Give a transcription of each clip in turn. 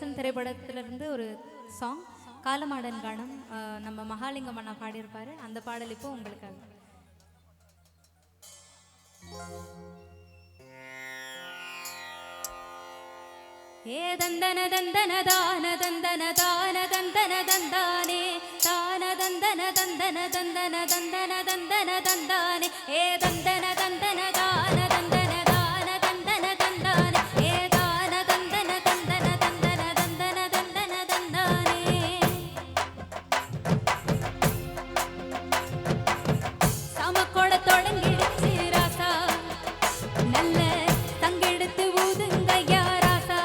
தர்ஷன் திரைப்படத்திலிருந்து ஒரு சாங் காலமாடன் கானம் நம்ம மகாலிங்கம் அண்ணா பாடியிருப்பாரு. அந்த பாடல் இப்போ உங்களுக்காக. ஏ தந்தன தந்தன தான தந்தன தான தந்தன தந்தானே தான தந்தன தந்தன தந்தன தந்தன தந்தன தந்தானே ஏ தந்தன தந்தன தான தந்தன தான தந்தன தந்தானே ஏ தான தந்தன தந்தன தந்தன தந்தன தந்தன தந்தானே சமக்கொட தொடங்கிடுச்சு ராசா நல்ல தங்கெடுத்து ஊதுங்கய்யா ராசா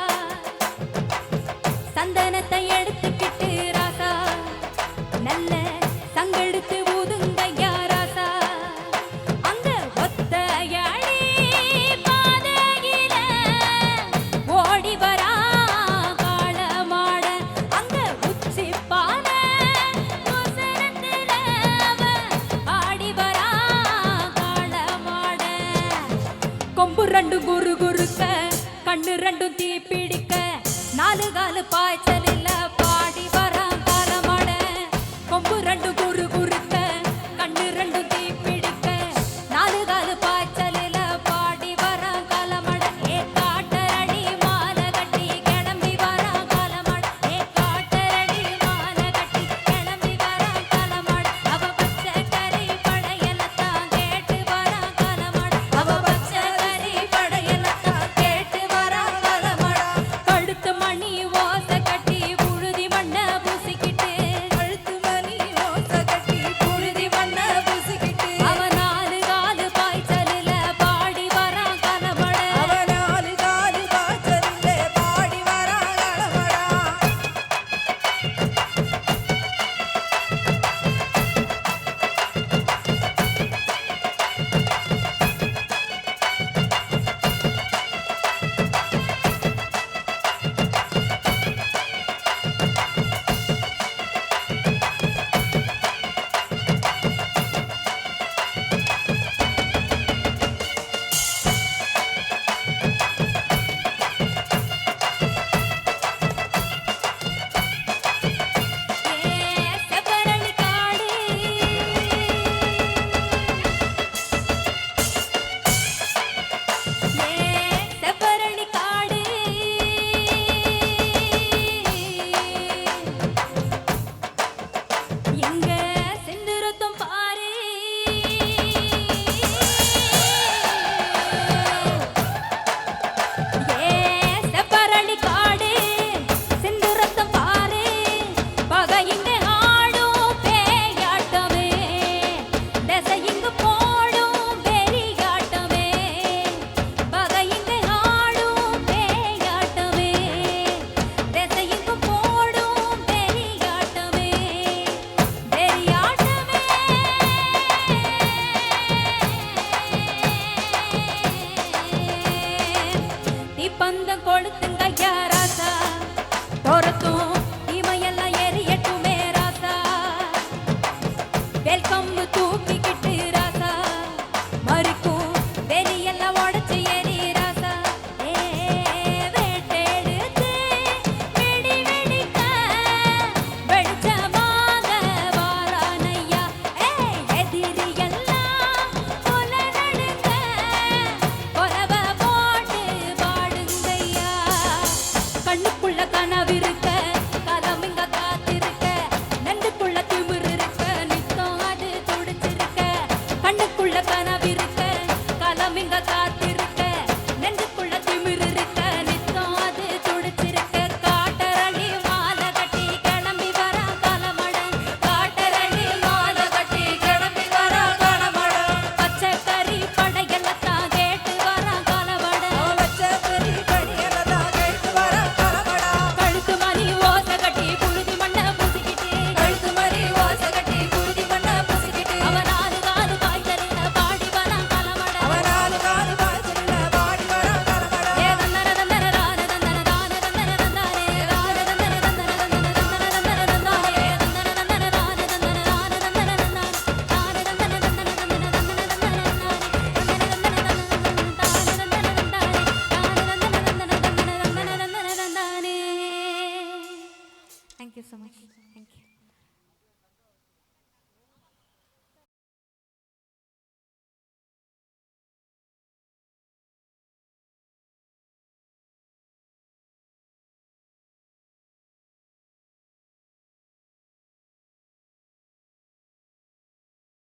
சந்தனத்தை எடுத்துக்கிட்டு ராசா நல்ல தங்கெடுத்து ஊதுங்கய்யா ராசா அங்க ஒத்தையடி பாதையில ஓடி வரா காளமாட அங்க உச்சி பானை உசரத்துல ஆடி வரா காளமாட கொம்பு ரெண்டு குரு குருக்க கண்ணு ரெண்டும் தீ பிடிக்க நாலு காலு பாய்ச்சலில் பாடி வரா காளமாட கொம்பு ரெண்டு குரு குருக்க கண்ணு ரெண்டும் தீ பிடிக்க நாலு காலு பாய்ச்சலில் பாடி வரா காளமாட ஏ காட்டரடி மாலை கட்டி கிளம்பி வரா காளமாட ஏ காட்டரடி மாலை கட்டி கிளம்பி வரா காளமாட அவ பச்சை கறி படையலத்தான் கேட்டு வரா காளமாட அவ பச்சை கறி படையலத்தான் கேட்டு வரா காளமாட கழுத்து மணி ஓசை கட்டி புழுதி மண்ண பூசிக்கிட்டு கழுத்து மணி ஓசை கட்டி புழுதி மண்ண பூசிக்கிட்டு அவ நாலு காலு பாய்ச்சலில் பாடி வரா காளமாட அவ நாலு காலு பாய்ச்சலில் பாடி வரா காளமாட செப்பரளி காடு செப்பரளி காடு எங்க செந்துருத்தம் பாரு செப்பரளி காடு செந்துருத்தம் பாரு பகை இங்கு ஆடும் பேயாட்டமே திசை இங்கு போடும் வெறியாட்டமே பகை இங்கு ஆடும் பேயாட்டமே திசை இங்கு போடும் வெறியாட்டமே வெறியாட்டமே தீப்பந்தம் கொளுத்துங்கய்யா ராசா பொறத்தும் இமையெல்லாம் எரியட்டுமே ராசா வெல்கம்பு தூக்கிக்கிட்டு ராசா மறுக்கும் வெளியெல்லாம் உடச்சு எரி ராசா வேட்டெடுத்து வெடி வெடிக்க வெளிச்சமாக வாரானையா எதிரி எல்லாம் கொல நடுங்க கொலவ போட்டு பாடுங்கய்யா கண்ணுக்குள்ள கனவிருக்க கலமிங்க காத்திருக்க நெண்டுக்குள்ள திமிரு இருக்க நித்தம் அது துடிச்சிருக்க ஸோ மச்.